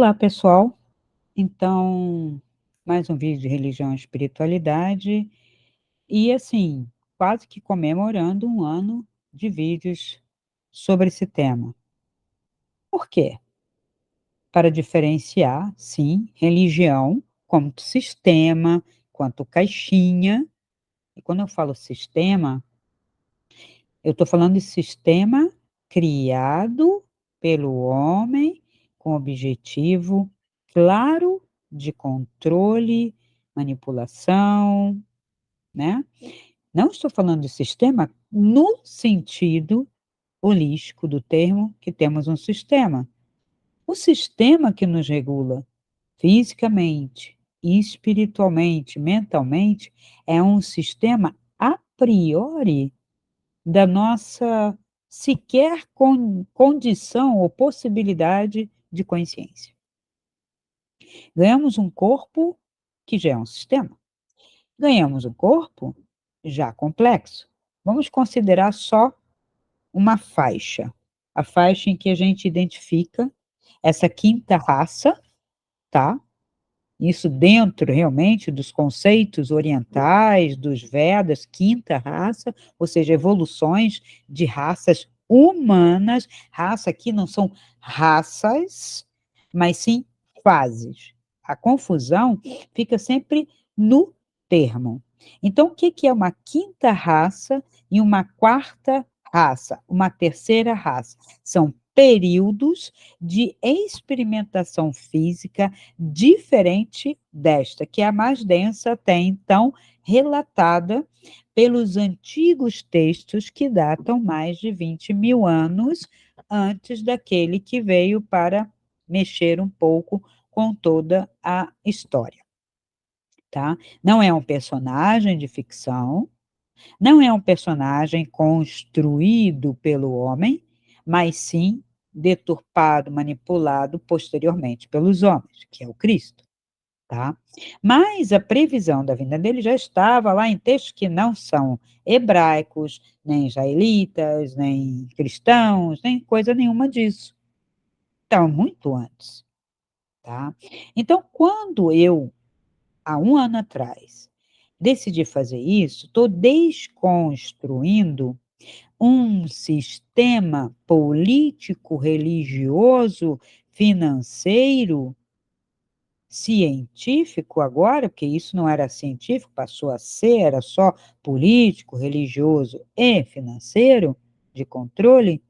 Olá, pessoal. Então, mais um vídeo de religião e espiritualidade e, assim, quase que comemorando um ano de vídeos sobre esse tema. Por quê? Para diferenciar, sim, religião como sistema, quanto caixinha. E quando eu falo sistema, eu estou falando de sistema criado pelo homem com objetivo claro de controle, manipulação, né. Não estou falando de sistema no sentido holístico do termo, que temos um sistema. O sistema que nos regula fisicamente, espiritualmente, mentalmente, é um sistema a priori da nossa sequer condição ou possibilidade de consciência. Ganhamos um corpo que já é um sistema. Ganhamos um corpo já complexo. Vamos considerar só uma faixa, a faixa em que a gente identifica essa quinta raça, tá? Isso dentro realmente dos conceitos orientais, dos Vedas, quinta raça, ou seja, evoluções de raças humanas. Raça aqui não são raças, mas sim fases. A confusão fica sempre no termo. Então, o que que é uma quinta raça e uma quarta raça, uma terceira raça? São períodos de experimentação física diferente desta, que é a mais densa até então relatada pelos antigos textos que datam mais de 20.000 anos antes daquele que veio para mexer um pouco com toda a história, tá? Não é um personagem de ficção, não é um personagem construído pelo homem, mas sim deturpado, manipulado posteriormente pelos homens, que é o Cristo. Tá? Mas a previsão da vinda dele já estava lá em textos que não são hebraicos, nem israelitas, nem cristãos, nem coisa nenhuma disso. Então, muito antes, tá? Então, quando eu, há um ano atrás, decidi fazer isso, estou desconstruindo um sistema político, religioso, financeiro, científico agora, porque isso não era científico, passou a ser, era só político, religioso e financeiro, de controle,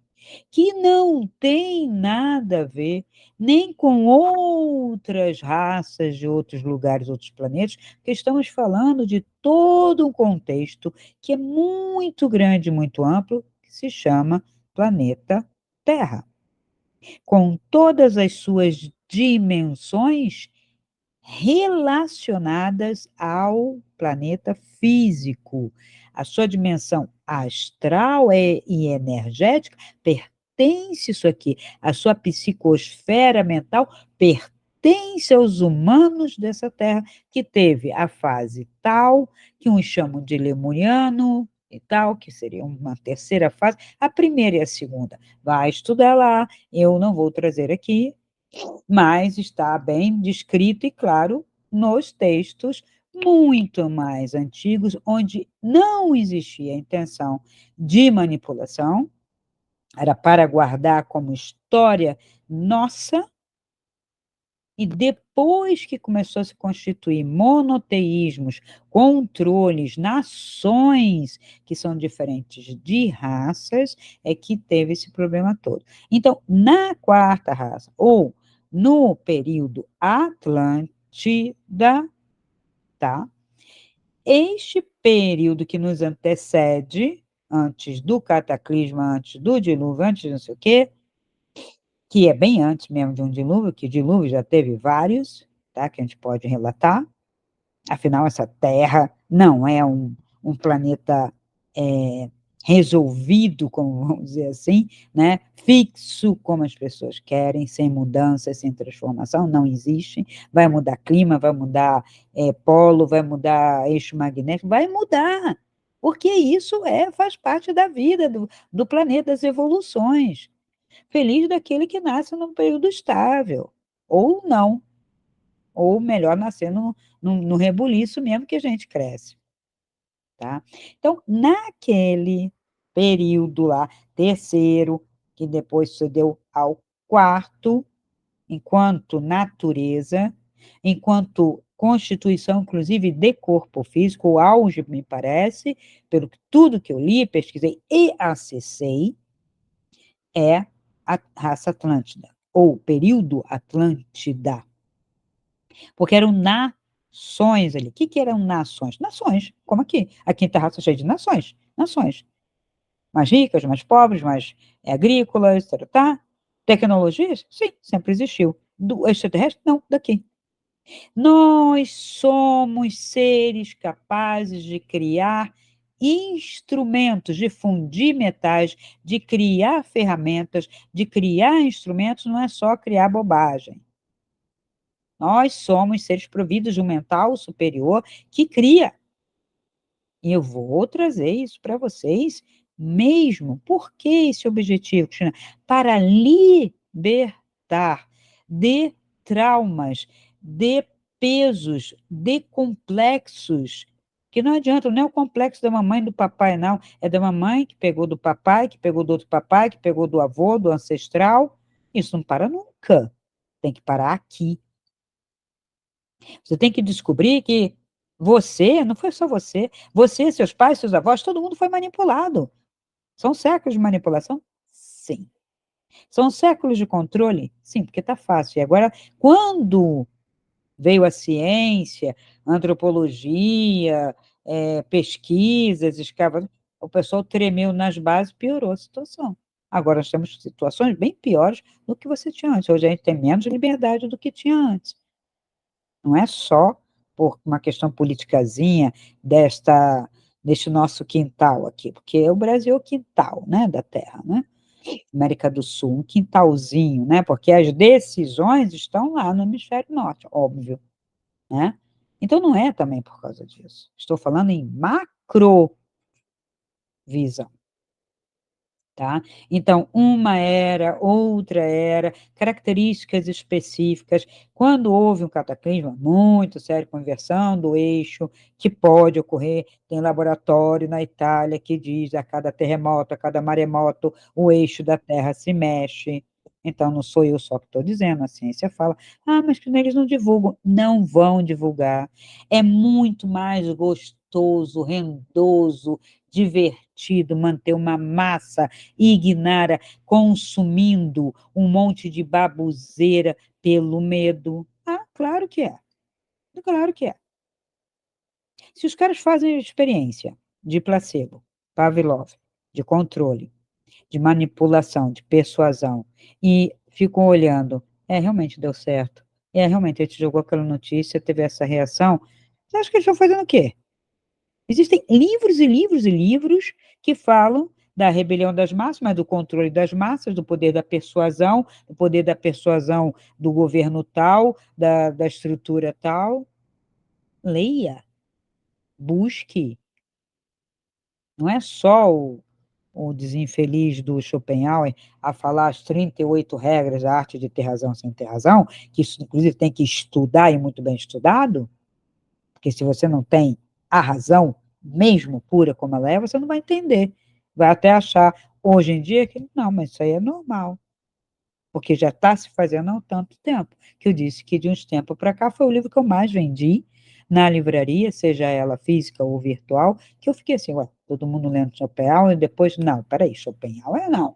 que não tem nada a ver nem com outras raças de outros lugares, outros planetas, porque estamos falando de todo um contexto que é muito grande, muito amplo, que se chama planeta Terra, com todas as suas dimensões relacionadas ao planeta físico. A sua dimensão astral e energética pertence isso aqui. A sua psicosfera mental pertence aos humanos dessa Terra, que teve a fase tal, que uns chamam de lemuriano e tal, que seria uma terceira fase, a primeira e a segunda. Vai estudar lá, eu não vou trazer aqui, mas está bem descrito e claro nos textos muito mais antigos, onde não existia intenção de manipulação, era para guardar como história nossa, e depois que começou a se constituir monoteísmos, controles, nações que são diferentes de raças, é que teve esse problema todo. Então, na quarta raça, ou no período Atlântida, tá? Este período que nos antecede, antes do cataclisma, antes do dilúvio, antes de não sei o quê, que é bem antes mesmo de um dilúvio, que dilúvio já teve vários, tá? Que a gente pode relatar. Afinal, essa Terra não é um planeta resolvido, como vamos dizer assim, né? Fixo, como as pessoas querem, sem mudança, sem transformação, não existe. Vai mudar clima, vai mudar polo, vai mudar eixo magnético, vai mudar, porque isso faz parte da vida do planeta, das evoluções. Feliz daquele que nasce num período estável. ou não, ou melhor, nascer no rebuliço mesmo que a gente cresce, tá? Então, naquele período lá, terceiro, que depois sucedeu ao quarto, enquanto natureza, enquanto constituição, inclusive, de corpo físico, o auge, me parece, pelo tudo que eu li, pesquisei e acessei, é a raça Atlântida, ou período Atlântida, porque eram nações ali. O que eram nações? Nações, como aqui. A quinta raça cheia de nações. Nações. Mais ricas, mais pobres, mais agrícolas, tá? Tecnologias? Sim, sempre existiu. Do extraterrestre? Não, daqui. Nós somos seres capazes de criar instrumentos, de fundir metais, de criar ferramentas, de criar instrumentos, não é só criar bobagem. Nós somos seres providos de um mental superior que cria. E eu vou trazer isso para vocês mesmo. Por que esse objetivo, Cristina? Para libertar de traumas, de pesos, de complexos, que não adianta, não é o complexo da mamãe e do papai, não. É da mamãe que pegou do papai, que pegou do outro papai, que pegou do avô, do ancestral. Isso não para nunca. Tem que parar aqui. Você tem que descobrir que você, não foi só você, seus pais, seus avós, todo mundo foi manipulado. São séculos de manipulação? Sim. São séculos de controle? Sim, porque está fácil. E agora, quando veio a ciência, a antropologia, pesquisas, escavações, o pessoal tremeu nas bases, piorou a situação. Agora nós temos situações bem piores do que você tinha antes. Hoje a gente tem menos liberdade do que tinha antes. Não é só por uma questão politicazinha deste nosso quintal aqui, porque o Brasil é o quintal, né, da Terra, né? América do Sul, um quintalzinho, né? Porque as decisões estão lá no hemisfério norte, óbvio, né? Então não é também por causa disso. Estou falando em macrovisão. Tá? Então, uma era, outra era, características específicas. Quando houve um cataclisma muito sério, conversão do eixo, que pode ocorrer, tem laboratório na Itália que diz a cada terremoto, a cada maremoto, o eixo da Terra se mexe. Então, não sou eu só que estou dizendo, a ciência fala, mas que eles não divulgam. Não vão divulgar. É muito mais gostoso, rendoso, divertido manter uma massa ignara consumindo um monte de baboseira pelo medo. Ah, claro que é. Claro que é. Se os caras fazem experiência de placebo, Pavlov, de controle, de manipulação, de persuasão, e ficam olhando, realmente deu certo. Realmente, a gente jogou aquela notícia, teve essa reação. Você acha que eles estão fazendo o quê? Existem livros e livros e livros que falam da rebelião das massas, mas do controle das massas, do poder da persuasão do governo tal, da estrutura tal. Leia, busque. Não é só o desinfeliz do Schopenhauer a falar as 38 regras da arte de ter razão sem ter razão, que isso, inclusive, tem que estudar e muito bem estudado, porque se você não tem a razão, mesmo pura como ela é, você não vai entender. Vai até achar, hoje em dia, que não, mas isso aí é normal. Porque já está se fazendo há tanto tempo. Que eu disse que de uns tempos para cá foi o livro que eu mais vendi na livraria, seja ela física ou virtual, que eu fiquei assim, ué, todo mundo lendo Schopenhauer, e depois, não, peraí, Schopenhauer não.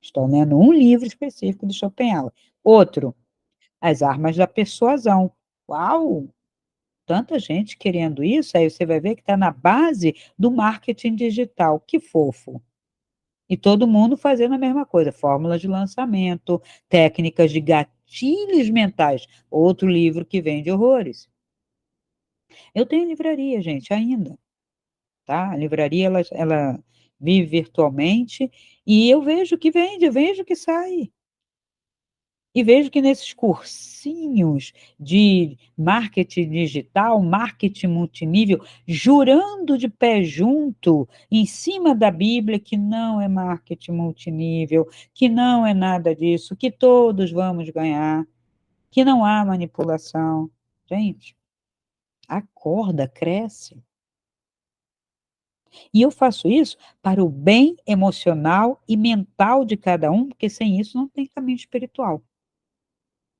Estou lendo um livro específico de Schopenhauer. Outro, As Armas da Persuasão. Uau! Tanta gente querendo isso, aí você vai ver que está na base do marketing digital. Que fofo. E todo mundo fazendo a mesma coisa, fórmulas de lançamento, técnicas de gatilhos mentais, outro livro que vende horrores. Eu tenho livraria, gente, ainda, tá? A livraria, ela vive virtualmente e eu vejo que vende, eu vejo que sai. E vejo que nesses cursinhos de marketing digital, marketing multinível, jurando de pé junto, em cima da Bíblia, que não é marketing multinível, que não é nada disso, que todos vamos ganhar. que não há manipulação. Gente, a corda cresce. E eu faço isso para o bem emocional e mental de cada um, porque sem isso não tem caminho espiritual.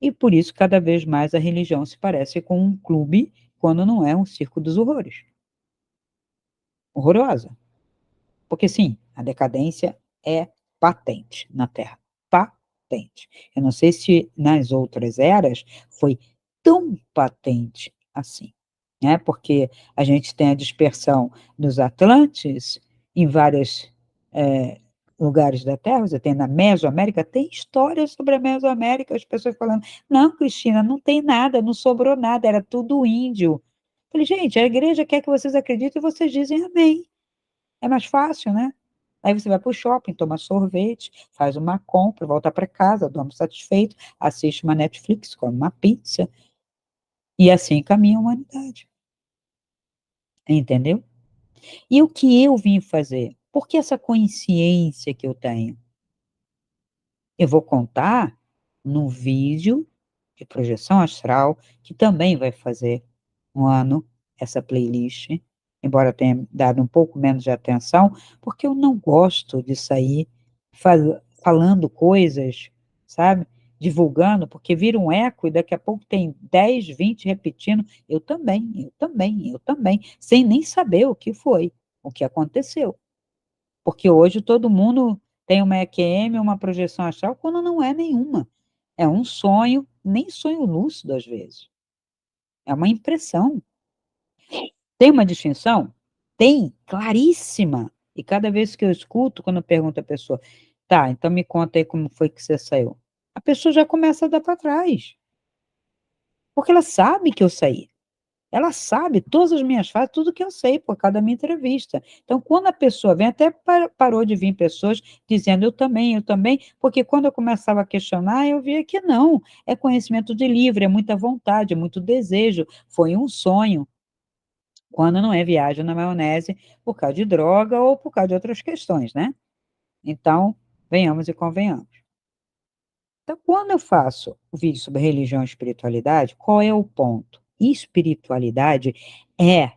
E por isso, cada vez mais a religião se parece com um clube, quando não é um circo dos horrores. Horrorosa. Porque sim, a decadência é patente na Terra, patente. Eu não sei se nas outras eras foi tão patente assim, né, porque a gente tem a dispersão dos Atlantes em vários lugares da Terra, você tem na Mesoamérica, tem histórias sobre a Mesoamérica, as pessoas falando: "Não, Cristina, não tem nada, não sobrou nada, era tudo índio". Falei: "Gente, a igreja quer que vocês acreditem e vocês dizem amém". É mais fácil, né. Aí você vai para o shopping, toma sorvete, faz uma compra, volta para casa, dorme satisfeito, assiste uma Netflix, come uma pizza, e assim caminha a humanidade, entendeu? E o que eu vim fazer? Porque essa consciência que eu tenho? Eu vou contar num vídeo de projeção astral, que também vai fazer um ano, essa playlist, embora eu tenha dado um pouco menos de atenção, porque eu não gosto de sair falando coisas, sabe, divulgando, porque vira um eco e daqui a pouco tem 10, 20 repetindo: "Eu também, eu também, eu também", sem nem saber o que foi, o que aconteceu. Porque hoje todo mundo tem uma EQM, uma projeção astral, quando não é nenhuma. É um sonho, nem sonho lúcido às vezes, é uma impressão. Tem uma distinção? Tem, claríssima. E cada vez que eu escuto, quando eu pergunto à pessoa: "Tá, então me conta aí como foi que você saiu". A pessoa já começa a dar para trás, porque ela sabe que eu saí. Ela sabe todas as minhas fases, tudo que eu sei por causa da minha entrevista. Então, quando a pessoa vem, até parou de vir pessoas dizendo: eu também", porque quando eu começava a questionar, eu via que não, é conhecimento de livre, é muita vontade, é muito desejo, foi um sonho. Quando não é viagem na maionese por causa de droga ou por causa de outras questões, né. Então, venhamos e convenhamos. Então, quando eu faço o vídeo sobre religião e espiritualidade, qual é o ponto? Espiritualidade é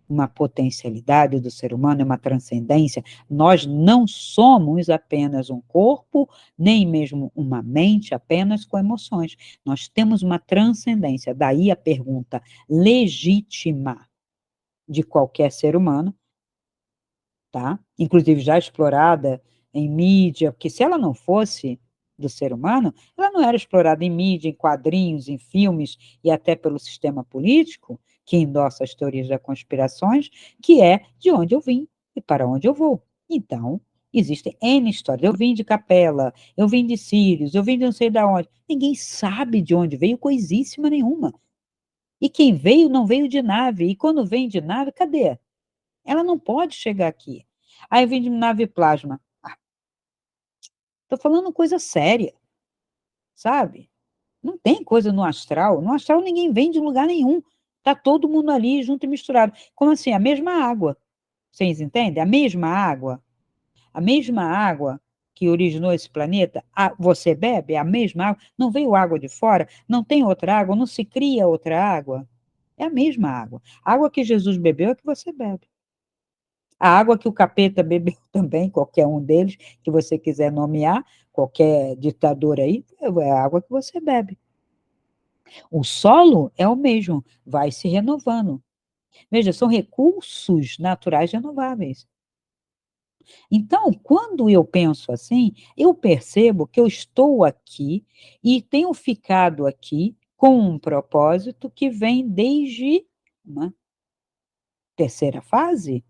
uma potencialidade do ser humano, é uma transcendência. Nós não somos apenas um corpo, nem mesmo uma mente apenas com emoções. Nós temos uma transcendência. Daí a pergunta legítima de qualquer ser humano, tá? Inclusive já explorada em mídia, porque se ela não fosse do ser humano, ela não era explorada em mídia, em quadrinhos, em filmes e até pelo sistema político, que endossa as teorias das conspirações, que é de onde eu vim e para onde eu vou. Então, existem N histórias. Eu vim de Capela, eu vim de Sírios, eu vim de não sei da onde. Ninguém sabe de onde veio coisíssima nenhuma. E quem veio, não veio de nave. E quando vem de nave, cadê? Ela não pode chegar aqui. Aí vem de nave plasma. Tô falando coisa séria, sabe. Não tem coisa no astral ninguém vem de lugar nenhum, tá todo mundo ali junto e misturado. Como assim? A mesma água, vocês entendem? A mesma água que originou esse planeta, você bebe, é a mesma água, não veio água de fora, não tem outra água, não se cria outra água, é a mesma água. A água que Jesus bebeu é que você bebe. A água que o capeta bebeu também, qualquer um deles, que você quiser nomear, qualquer ditador aí, é a água que você bebe. O solo é o mesmo, vai se renovando. Veja, são recursos naturais renováveis. Então, quando eu penso assim, eu percebo que eu estou aqui e tenho ficado aqui com um propósito que vem desde uma terceira fase.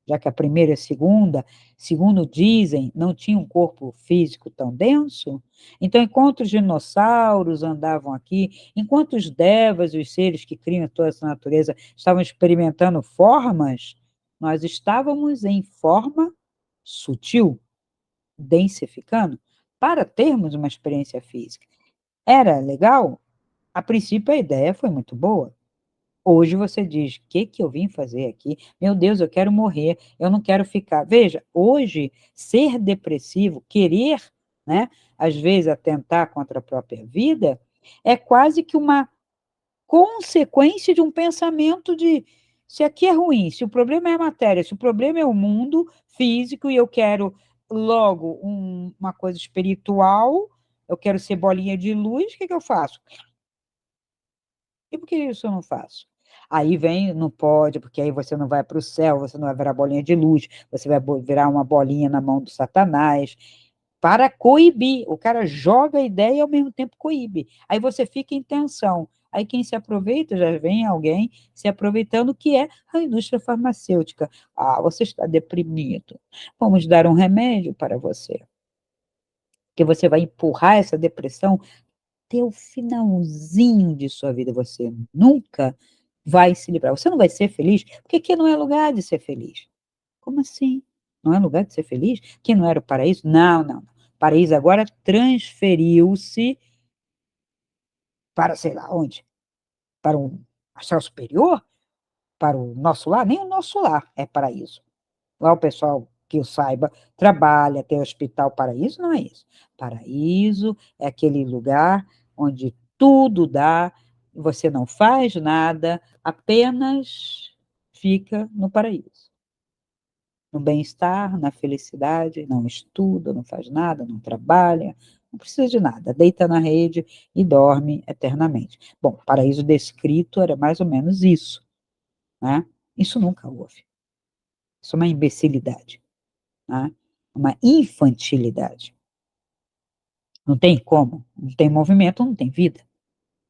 Já que a primeira e a segunda, segundo dizem, não tinha um corpo físico tão denso, então enquanto os dinossauros andavam aqui, enquanto os devas e os seres que criam toda essa natureza estavam experimentando formas, nós estávamos em forma sutil, densificando, para termos uma experiência física. Era legal? A princípio a ideia foi muito boa. Hoje você diz: o "Que que eu vim fazer aqui? Meu Deus, eu quero morrer, eu não quero ficar". Veja, hoje ser depressivo, querer, né, às vezes atentar contra a própria vida, É quase que uma consequência de um pensamento de: se aqui é ruim, se o problema é a matéria, se o problema é o mundo físico e eu quero logo uma coisa espiritual, eu quero ser bolinha de luz, o que que eu faço? E por que isso eu não faço? Aí vem, não pode, porque aí você não vai para o céu, você não vai virar bolinha de luz, você vai virar uma bolinha na mão do Satanás, para coibir. O cara joga a ideia e ao mesmo tempo coíbe. Aí você fica em tensão. Aí quem se aproveita, já vem alguém se aproveitando, que é a indústria farmacêutica. Ah, você está deprimido. Vamos dar um remédio para você. Que você vai empurrar essa depressão até o finalzinho de sua vida. Você nunca vai se livrar. Você não vai ser feliz, porque aqui não é lugar de ser feliz. Como assim? Não é lugar de ser feliz? Que não era o paraíso? Não, não. O paraíso agora transferiu-se para, sei lá onde? Para um astral superior? Para o nosso lar? Nem o nosso lar é paraíso. Lá o pessoal, que eu saiba, trabalha, tem hospital. Paraíso não é isso. Paraíso é aquele lugar onde tudo dá, você não faz nada, apenas fica no paraíso. No bem-estar, na felicidade, não estuda, não faz nada, não trabalha, não precisa de nada, deita na rede e dorme eternamente. Bom, o paraíso descrito era mais ou menos isso, né? Isso nunca houve. Isso é uma imbecilidade, né? Uma infantilidade. Não tem como, não tem movimento, não tem vida.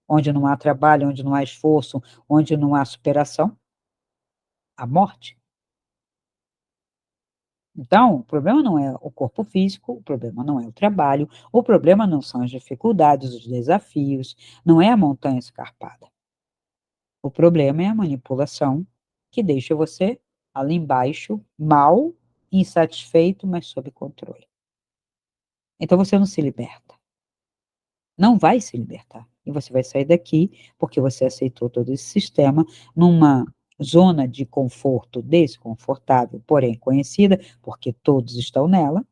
Onde não há trabalho, onde não há esforço, onde não há superação, há morte. Então, o problema não é o corpo físico, o problema não é o trabalho, o problema não são as dificuldades, os desafios, não é a montanha escarpada. O problema é a manipulação que deixa você ali embaixo, mal, insatisfeito, mas sob controle. Então você não se liberta. Não vai se libertar. E você vai sair daqui porque você aceitou todo esse sistema numa zona de conforto desconfortável, porém conhecida, porque todos estão nela.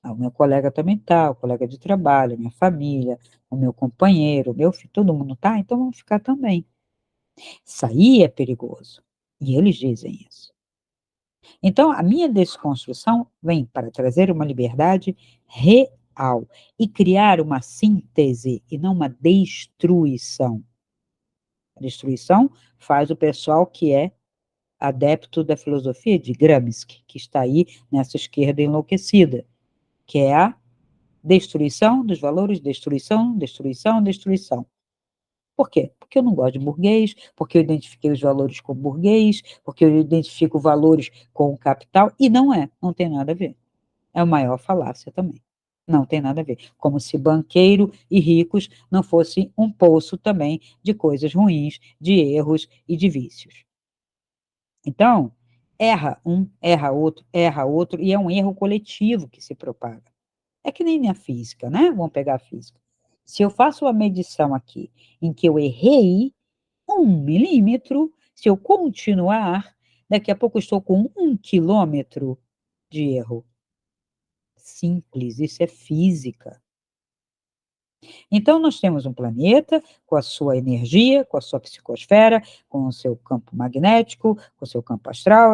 Ah, o meu colega também está, o colega de trabalho, a minha família, o meu companheiro, o meu filho, todo mundo está, então vamos ficar também. Sair é perigoso. E eles dizem isso. Então, a minha desconstrução vem para trazer uma liberdade real e criar uma síntese e não uma destruição. A destruição faz o pessoal que é adepto da filosofia de Gramsci, que está aí nessa esquerda enlouquecida, que é a destruição dos valores, destruição, destruição, destruição. Por quê? Porque eu não gosto de burguês, porque eu identifiquei os valores com burguês, porque eu identifico valores com o capital, e não é, não tem nada a ver. É a maior falácia também. Não tem nada a ver. Como se banqueiro e ricos não fossem um poço também de coisas ruins, de erros e de vícios. Então, erra outro, e é um erro coletivo que se propaga. É que nem na física, né? Vamos pegar a física. Se eu faço uma medição aqui em que eu errei 1 milímetro, se eu continuar, daqui a pouco eu estou com 1 quilômetro de erro. Simples, isso é física. Então, nós temos um planeta com a sua energia, com a sua psicosfera, com o seu campo magnético, com o seu campo astral,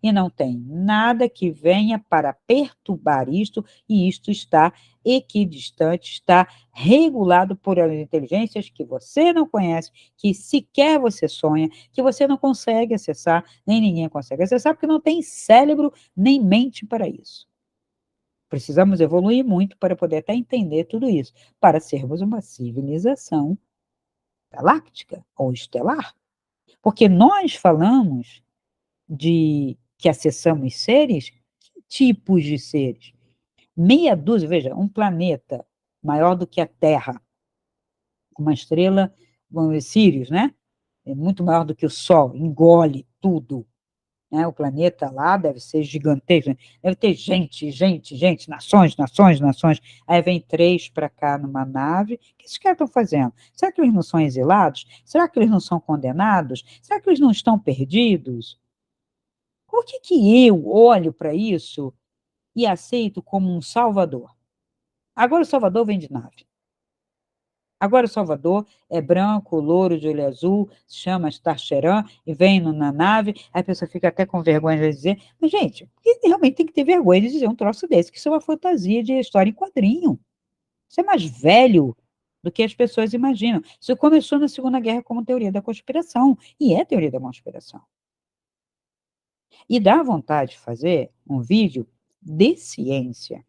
e não tem nada que venha para perturbar isto, e isto está equidistante, está regulado por inteligências que você não conhece, que sequer você sonha, que você não consegue acessar, nem ninguém consegue acessar, porque não tem cérebro nem mente para isso. Precisamos evoluir muito para poder até entender tudo isso, para sermos uma civilização galáctica ou estelar. Porque nós falamos de que acessamos seres, que tipos de seres? Meia dúzia, veja, um planeta maior do que a Terra, uma estrela, vamos ver, Sirius, né? É muito maior do que o Sol, engole tudo. Né? O planeta lá deve ser gigantesco, né? Deve ter gente, gente, gente, nações, nações, nações. Aí vem 3 para cá numa nave. O que esses caras estão fazendo? Será que eles não são exilados? Será que eles não são condenados? Será que eles não estão perdidos? Por que que eu olho para isso e aceito como um salvador? Agora o salvador vem de nave. Agora o Salvador é branco, louro, de olho azul, se chama Starcheran, e vem na nave, aí a pessoa fica até com vergonha de dizer, mas, gente, realmente tem que ter vergonha de dizer um troço desse, que isso é uma fantasia de história em quadrinho. Isso é mais velho do que as pessoas imaginam. Isso começou na Segunda Guerra como teoria da conspiração, e é teoria da conspiração. E dá vontade de fazer um vídeo de ciência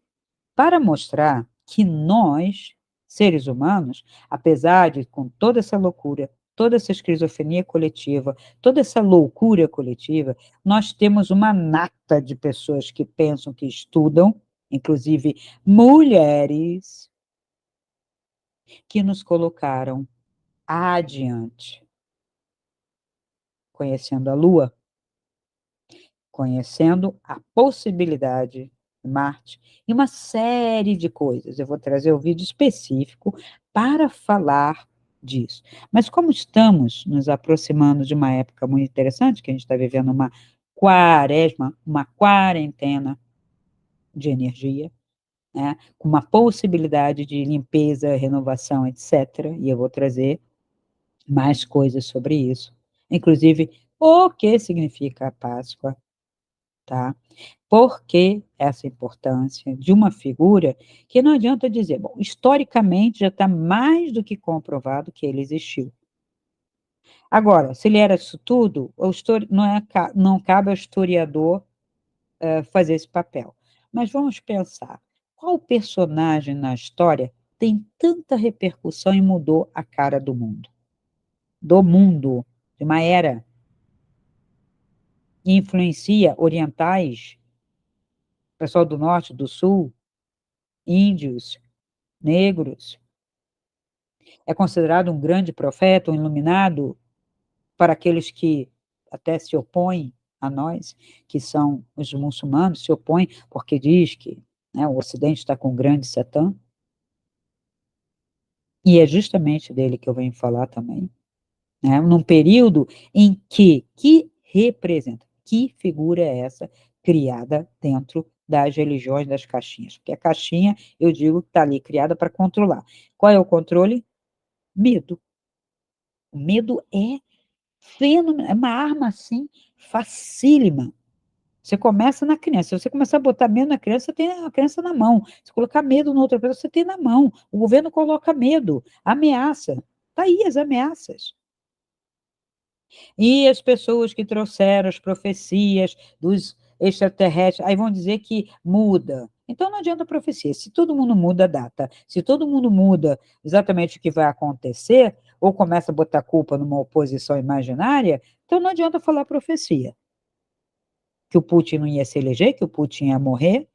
para mostrar que nós, seres humanos, apesar de com toda essa loucura, toda essa esquizofrenia coletiva, toda essa loucura coletiva, nós temos uma nata de pessoas que pensam, que estudam, inclusive mulheres, que nos colocaram adiante, conhecendo a Lua, conhecendo a possibilidade de Marte e uma série de coisas. Eu vou trazer o vídeo específico para falar disso. Mas como estamos nos aproximando de uma época muito interessante, que a gente está vivendo uma quaresma, uma quarentena de energia, né, com uma possibilidade de limpeza, renovação, etc. E eu vou trazer mais coisas sobre isso. Inclusive, o que significa a Páscoa, tá? Por que essa importância de uma figura que não adianta dizer, bom, historicamente já está mais do que comprovado que ele existiu. Agora, se ele era isso tudo, não cabe ao historiador fazer esse papel. Mas vamos pensar, qual personagem na história tem tanta repercussão e mudou a cara do mundo? Do mundo, de uma era, e influencia orientais, pessoal do norte, do sul, índios, negros, é considerado um grande profeta, um iluminado para aqueles que até se opõem a nós, que são os muçulmanos, se opõem porque diz que, né, o Ocidente está com o grande Satã, e é justamente dele que eu venho falar também, né, num período em que representa, que figura é essa criada dentro das religiões das caixinhas? Porque a caixinha, eu digo, está ali criada para controlar. Qual é o controle? Medo. O medo é fenomenal, é uma arma, assim, facílima. Você começa na criança, se você começar a botar medo na criança, você tem a criança na mão. Se colocar medo na outra pessoa, você tem na mão. O governo coloca medo, ameaça. Está aí as ameaças. E as pessoas que trouxeram as profecias dos extraterrestres, aí vão dizer que muda. Então não adianta profecia. Se todo mundo muda a data, se todo mundo muda exatamente o que vai acontecer, ou começa a botar culpa numa oposição imaginária, então não adianta falar profecia. Que o Putin não ia se eleger, que o Putin ia morrer.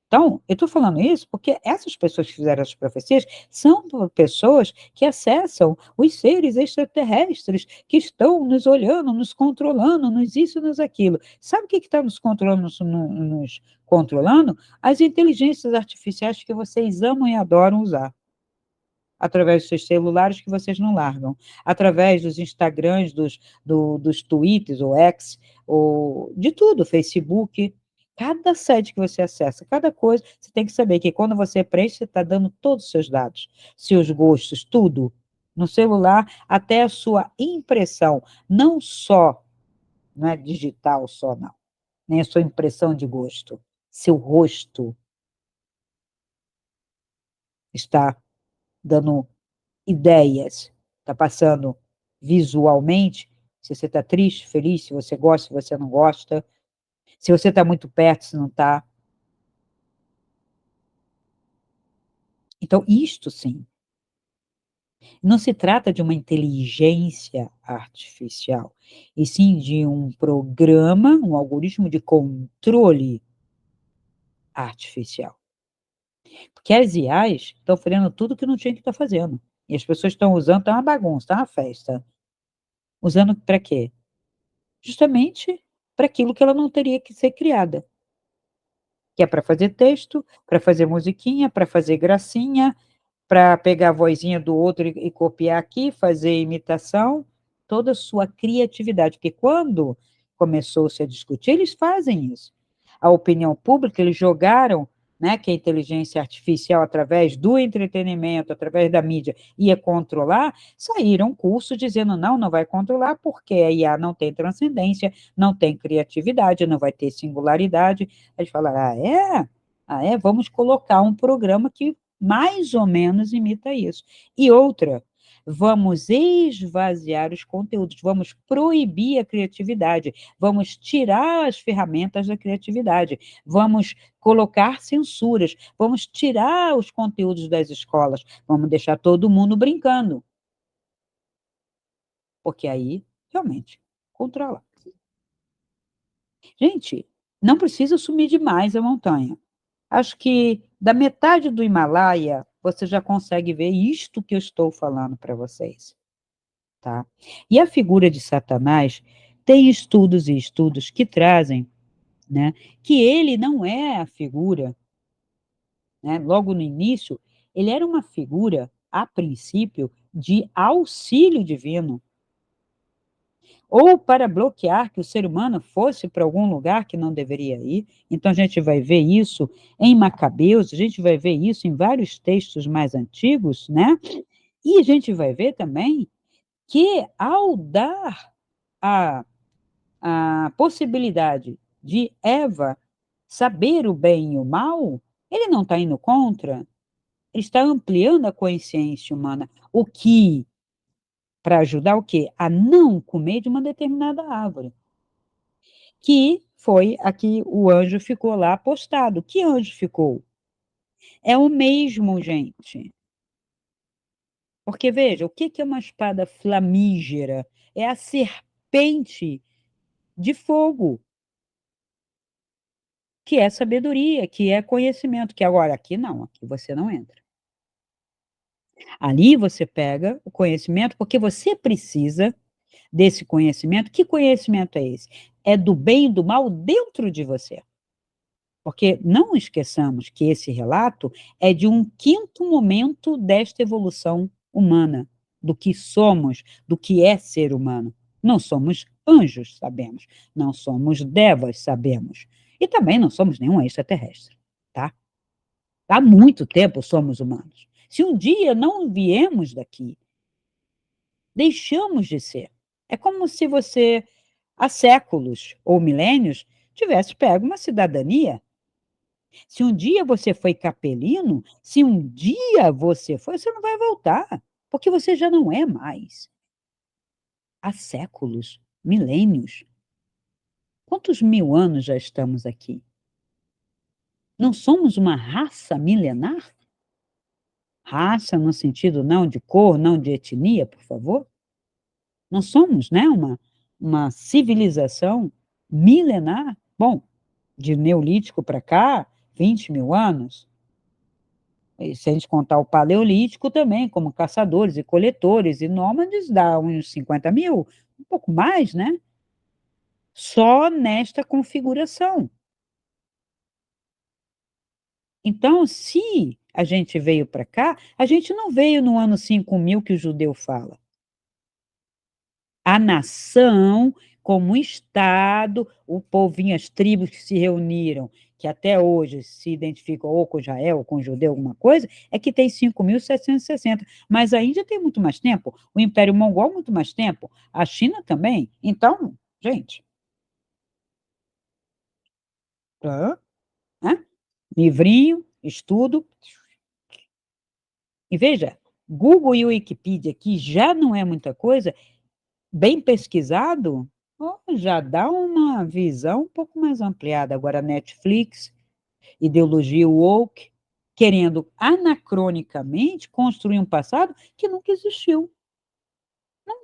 Então, eu estou falando isso porque essas pessoas que fizeram essas profecias são pessoas que acessam os seres extraterrestres que estão nos olhando, nos controlando, nos isso, nos aquilo. Sabe o que está nos controlando, nos controlando? As inteligências artificiais que vocês amam e adoram usar. Através dos seus celulares que vocês não largam, através dos Instagrams, dos Twitters, ou X, ou de tudo, Facebook, cada site que você acessa, cada coisa, você tem que saber que quando você preenche, você está dando todos os seus dados, seus gostos, tudo, no celular, até a sua impressão, não só, não é digital só, não, nem a sua impressão de gosto, seu rosto está dando ideias, está passando visualmente, se você está triste, feliz, se você gosta, se você não gosta, se você está muito perto, se não está. Então, isto sim, não se trata de uma inteligência artificial, e sim de um programa, um algoritmo de controle artificial. Porque as IAs estão fazendo tudo que não tinha que estar fazendo. E as pessoas estão usando, está uma bagunça, está uma festa. Usando para quê? Justamente para aquilo que ela não teria que ser criada, que é para fazer texto, para fazer musiquinha, para fazer gracinha, para pegar a vozinha do outro e copiar aqui, fazer imitação, toda a sua criatividade, porque quando começou-se a discutir, eles fazem isso. A opinião pública, eles jogaram né, que a inteligência artificial, através do entretenimento, através da mídia, ia controlar, saíram cursos dizendo, não, não vai controlar, porque a IA não tem transcendência, não tem criatividade, não vai ter singularidade. Eles falaram, ah, é? Ah, é? Vamos colocar um programa que mais ou menos imita isso. E outra, vamos esvaziar os conteúdos, vamos proibir a criatividade, vamos tirar as ferramentas da criatividade, vamos colocar censuras, vamos tirar os conteúdos das escolas, vamos deixar todo mundo brincando, porque aí, realmente, controla. Gente, não precisa subir demais a montanha. Acho que da metade do Himalaia, você já consegue ver isto que eu estou falando para vocês. Tá? E a figura de Satanás tem estudos e estudos que trazem, né, que ele não é a figura, né, logo no início, ele era uma figura, a princípio, de auxílio divino, ou para bloquear que o ser humano fosse para algum lugar que não deveria ir. Então, a gente vai ver isso em Macabeus, a gente vai ver isso em vários textos mais antigos, né? E a gente vai ver também que, ao dar a possibilidade de Eva saber o bem e o mal, ele não está indo contra, ele está ampliando a consciência humana. O que, para ajudar o quê? A não comer de uma determinada árvore, que foi a que o anjo ficou lá apostado. Que anjo ficou? É o mesmo, gente. Porque, veja, o que é uma espada flamígera? É a serpente de fogo, que é sabedoria, que é conhecimento, que agora aqui não, aqui você não entra. Ali você pega o conhecimento, porque você precisa desse conhecimento. Que conhecimento é esse? É do bem e do mal dentro de você. Porque não esqueçamos que esse relato é de um quinto momento desta evolução humana, do que somos, do que é ser humano. Não somos anjos, sabemos. Não somos devas, sabemos. E também não somos nenhum extraterrestre, tá? Há muito tempo somos humanos. Se um dia não viemos daqui, deixamos de ser. É como se você, há séculos ou milênios, tivesse pego uma cidadania. Se um dia você foi capelino, se um dia você foi, você não vai voltar, porque você já não é mais. Há séculos, milênios. Quantos mil anos já estamos aqui? Não somos uma raça milenar? Raça no sentido não de cor, não de etnia, por favor? Não somos, né, uma civilização milenar? Bom, de Neolítico para cá, 20 mil anos. E se a gente contar o Paleolítico também, como caçadores e coletores e nômades, dá uns 50 mil, um pouco mais, né? Só nesta configuração. Então, se a gente veio para cá, a gente não veio no ano 5.000 que o judeu fala. A nação, como Estado, o povinho, as tribos que se reuniram, que até hoje se identificam ou com Israel ou com judeu, alguma coisa, é que tem 5.760. Mas a Índia tem muito mais tempo, o Império Mongol muito mais tempo, a China também. Então, gente, né? Livrinho, estudo. E veja, Google e Wikipedia, que já não é muita coisa, bem pesquisado, já dá uma visão um pouco mais ampliada. Agora, Netflix, ideologia woke, querendo anacronicamente construir um passado que nunca existiu.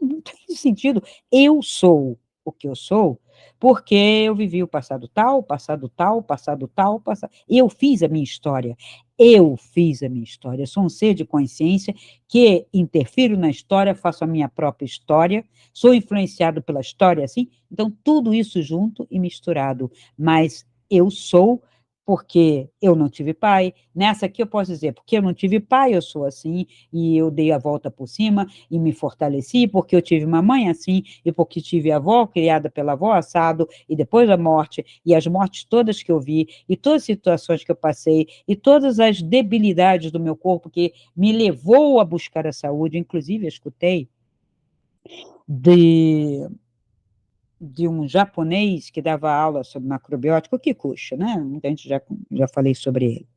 Não tem sentido. Eu sou o que eu sou porque eu vivi o passado tal, passado tal, passado tal, passado. Eu fiz a minha história. Eu fiz a minha história. Eu sou um ser de consciência que interfiro na história, faço a minha própria história, sou influenciado pela história, assim. Então, tudo isso junto e misturado. Mas eu sou porque eu não tive pai. Nessa aqui eu posso dizer, porque eu não tive pai, eu sou assim, e eu dei a volta por cima e me fortaleci, porque eu tive uma mãe assim, e porque tive avó, criada pela avó, assado, e depois da morte, e as mortes todas que eu vi, e todas as situações que eu passei, e todas as debilidades do meu corpo que me levou a buscar a saúde, inclusive eu escutei de um japonês que dava aula sobre macrobiótica, o Kikuchi, né? Muita gente já falei sobre ele.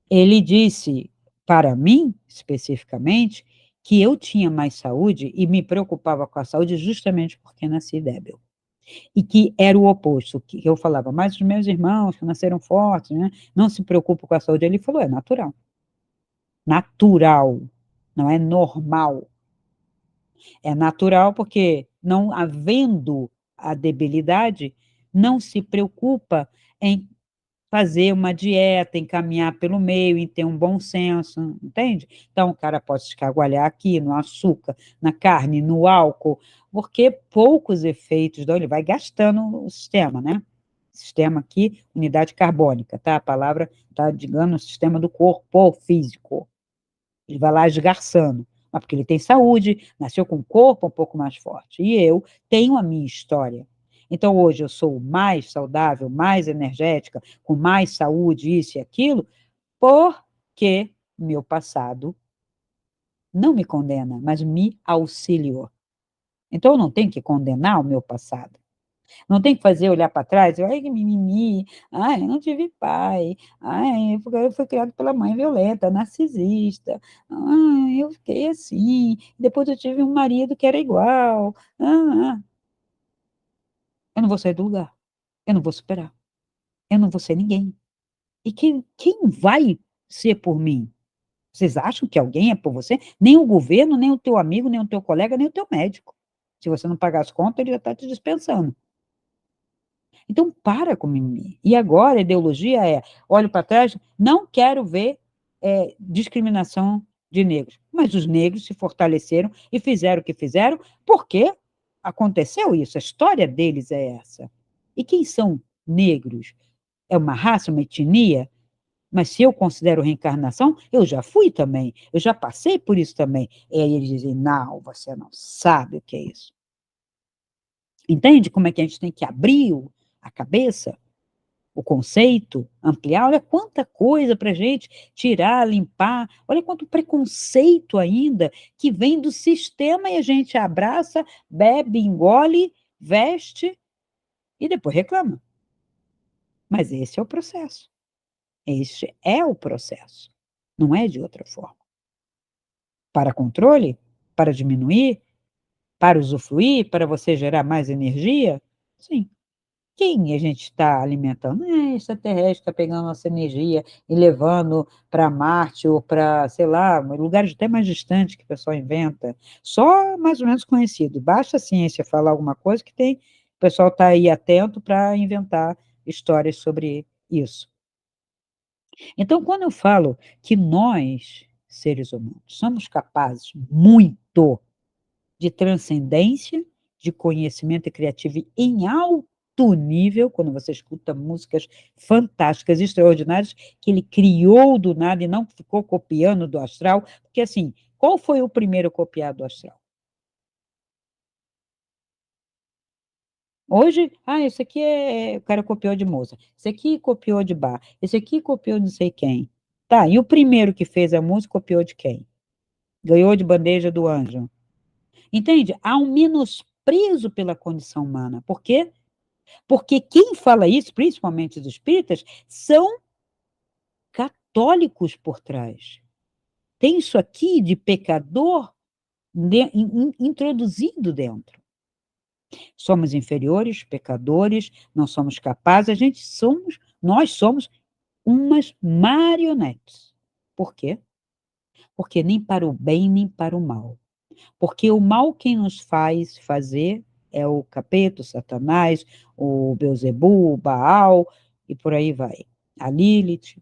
Ele disse para mim, especificamente, que eu tinha mais saúde e me preocupava com a saúde justamente porque nasci débil. E que era o oposto, que eu falava, mas os meus irmãos que nasceram fortes, né, não se preocupam com a saúde. Ele falou, é natural. Natural, não é normal. É natural porque, não havendo a debilidade, não se preocupa em fazer uma dieta, em caminhar pelo meio, em ter um bom senso, entende? Então, o cara pode se escagualhar aqui, no açúcar, na carne, no álcool, porque poucos efeitos, então ele vai gastando o sistema, né? Sistema aqui, unidade carbônica, tá? A palavra está, digamos, sistema do corpo físico. Ele vai lá esgarçando, mas porque ele tem saúde, nasceu com um corpo um pouco mais forte. E eu tenho a minha história. Então, hoje eu sou mais saudável, mais energética, com mais saúde, isso e aquilo, porque meu passado não me condena, mas me auxiliou. Então, eu não tenho que condenar o meu passado. Não tem que fazer olhar para trás, ai, que mimimi, ai, eu não tive pai, ai, eu fui criado pela mãe violenta, narcisista, ai, eu fiquei assim, depois eu tive um marido que era igual, eu não vou sair do lugar, eu não vou superar, eu não vou ser ninguém. E quem vai ser por mim? Vocês acham que alguém é por você? Nem o governo, nem o teu amigo, nem o teu colega, nem o teu médico. Se você não pagar as contas, ele já está te dispensando. Então, para com mimimi. E agora a ideologia é: olho para trás, não quero ver discriminação de negros. Mas os negros se fortaleceram e fizeram o que fizeram, porque aconteceu isso, a história deles é essa. E quem são negros? É uma raça, uma etnia? Mas se eu considero reencarnação, eu já fui também, eu já passei por isso também. E aí eles dizem: não, você não sabe o que é isso. Entende como é que a gente tem que abrir a cabeça? O conceito, ampliar, olha quanta coisa para a gente tirar, limpar, olha quanto preconceito ainda que vem do sistema e a gente abraça, bebe, engole, veste e depois reclama. Mas esse é o processo. Este é o processo. Não é de outra forma. Para controle, para diminuir, para usufruir, para você gerar mais energia? Sim. Quem a gente está alimentando? É extraterrestre, está pegando nossa energia e levando para Marte ou para, sei lá, lugares até mais distantes que o pessoal inventa. Só mais ou menos conhecido. Basta a ciência falar alguma coisa que tem, o pessoal está aí atento para inventar histórias sobre isso. Então, quando eu falo que nós, seres humanos, somos capazes muito de transcendência, de conhecimento e criativo em alto nível, quando você escuta músicas fantásticas, extraordinárias, que ele criou do nada e não ficou copiando do astral, porque assim, qual foi o primeiro copiado do astral? Hoje, esse aqui o cara copiou de Mozart, esse aqui copiou de Bach, esse aqui copiou de não sei quem. Tá, e o primeiro que fez a música copiou de quem? Ganhou de bandeja do anjo. Entende? Há um menosprezo pela condição humana. Por quê? Porque quem fala isso, principalmente os espíritas, são católicos por trás. Tem isso aqui de pecador introduzido dentro. Somos inferiores, pecadores, não somos capazes, nós somos umas marionetes. Por quê? Porque nem para o bem, nem para o mal. Porque o mal quem nos faz fazer é o capeta, o Satanás, o Beuzebu, o Baal, e por aí vai. A Lilith.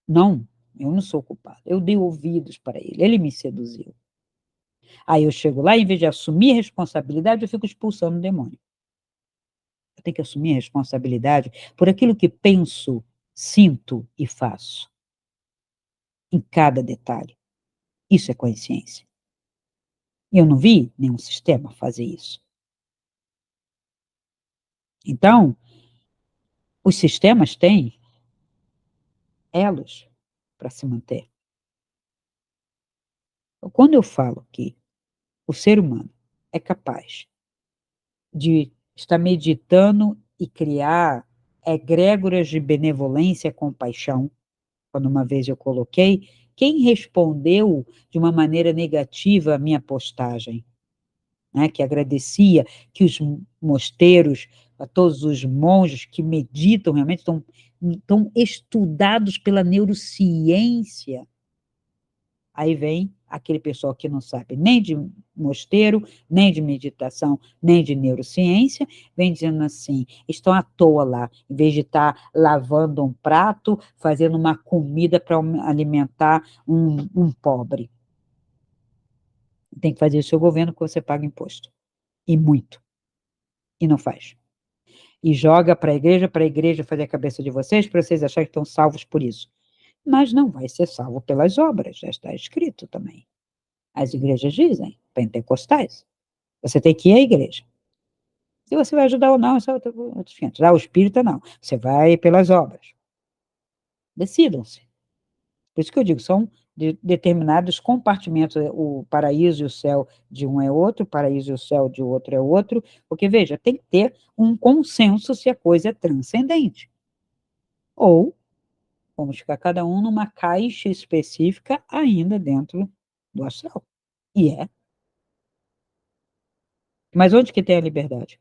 Não, eu não sou culpada. Eu dei ouvidos para ele, ele me seduziu. Aí eu chego lá, em vez de assumir responsabilidade, eu fico expulsando o demônio. tenho que assumir a responsabilidade por aquilo que penso, sinto e faço, em cada detalhe. Isso é consciência. E eu não vi nenhum sistema fazer isso. Então, os sistemas têm elos para se manter. Então, quando eu falo que o ser humano é capaz de estar meditando e criar egrégoras de benevolência e compaixão, quando uma vez eu coloquei, quem respondeu de uma maneira negativa à minha postagem? Né, que agradecia que os mosteiros, a todos os monges que meditam realmente estão estudados pela neurociência. Aí vem aquele pessoal que não sabe nem de mosteiro, nem de meditação, nem de neurociência, vem dizendo assim, estão à toa lá, em vez de estar lavando um prato, fazendo uma comida para alimentar um pobre. Tem que fazer o seu governo que você paga imposto. E muito. E não faz. E joga para a igreja fazer a cabeça de vocês, para vocês acharem que estão salvos por isso. Mas não vai ser salvo pelas obras, já está escrito também. As igrejas dizem, pentecostais, você tem que ir à igreja. Se você vai ajudar ou não, isso é outros 500. O espírita não, você vai pelas obras. Decidam-se. Por isso que eu digo, são determinados compartimentos, o paraíso e o céu de um é outro, o paraíso e o céu de outro é outro, porque, veja, tem que ter um consenso se a coisa é transcendente. Ou vamos ficar cada um numa caixa específica ainda dentro do astral. E é. Mas onde que tem a liberdade?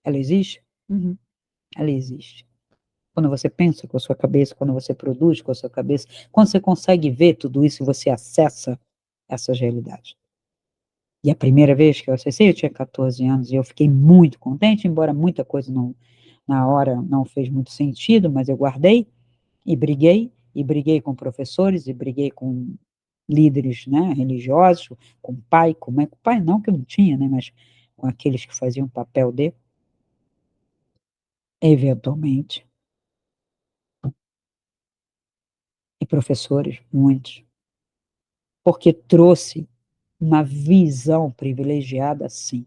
Ela existe? Uhum. Ela existe. Quando você pensa com a sua cabeça, quando você produz com a sua cabeça, quando você consegue ver tudo isso, você acessa essas realidades. E a primeira vez que eu acessei, eu tinha 14 anos, e eu fiquei muito contente, embora muita coisa não, na hora não fez muito sentido, mas eu guardei, e briguei com professores, e briguei com líderes, né, religiosos, com pai, com mãe, com pai não, que eu não tinha, né, mas com aqueles que faziam o papel de, eventualmente, e professores, muitos, porque trouxe uma visão privilegiada, sim,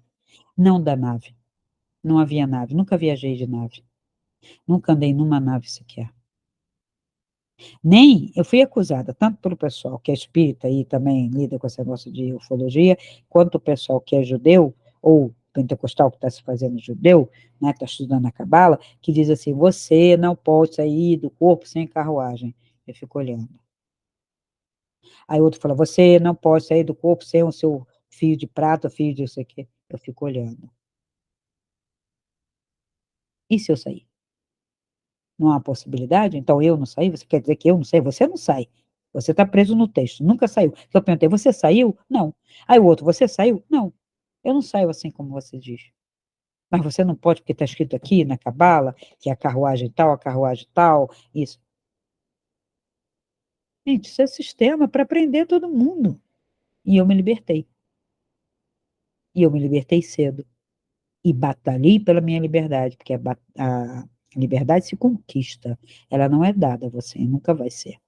não da nave, não havia nave, nunca viajei de nave, nunca andei numa nave sequer. Nem, eu fui acusada, tanto pelo pessoal que é espírita e também lida com esse negócio de ufologia, quanto o pessoal que é judeu, ou pentecostal que está se fazendo judeu, né, está estudando a cabala, que diz assim, você não pode sair do corpo sem carruagem. Eu fico olhando. Aí outro fala, você não pode sair do corpo sem o seu fio de prata, fio de não sei o quê. Eu fico olhando. E se eu sair? Não há possibilidade? Então eu não saí? Você quer dizer que eu não saí? Você não sai. Você está preso no texto, nunca saiu. Eu perguntei, você saiu? Não. Aí o outro, você saiu? Não. Eu não saio assim como você diz. Mas você não pode, porque está escrito aqui na cabala, que é a carruagem tal, isso. Gente, isso é sistema para prender todo mundo. E eu me libertei. E eu me libertei cedo. E batalhei pela minha liberdade, porque a liberdade se conquista. Ela não é dada a você, nunca vai ser.